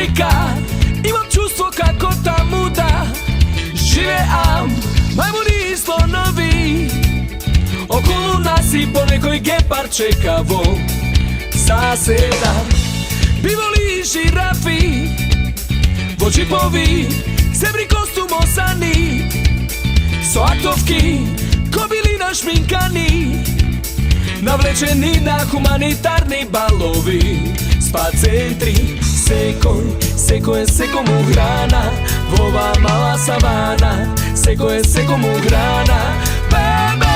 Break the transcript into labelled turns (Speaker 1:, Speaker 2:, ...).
Speaker 1: Африка. Имам чувство како таму да живеам. Мајмуни и слонови околу нас и по некој гепар чека во заседа. Биволи и жирафи во джипови, зебри костумосани со актовки, кобили нашминкани, навлечени на хуманитарни балови. Спа центри, секој е секому храна во ова мала савана. Секој е секому храна, бебе.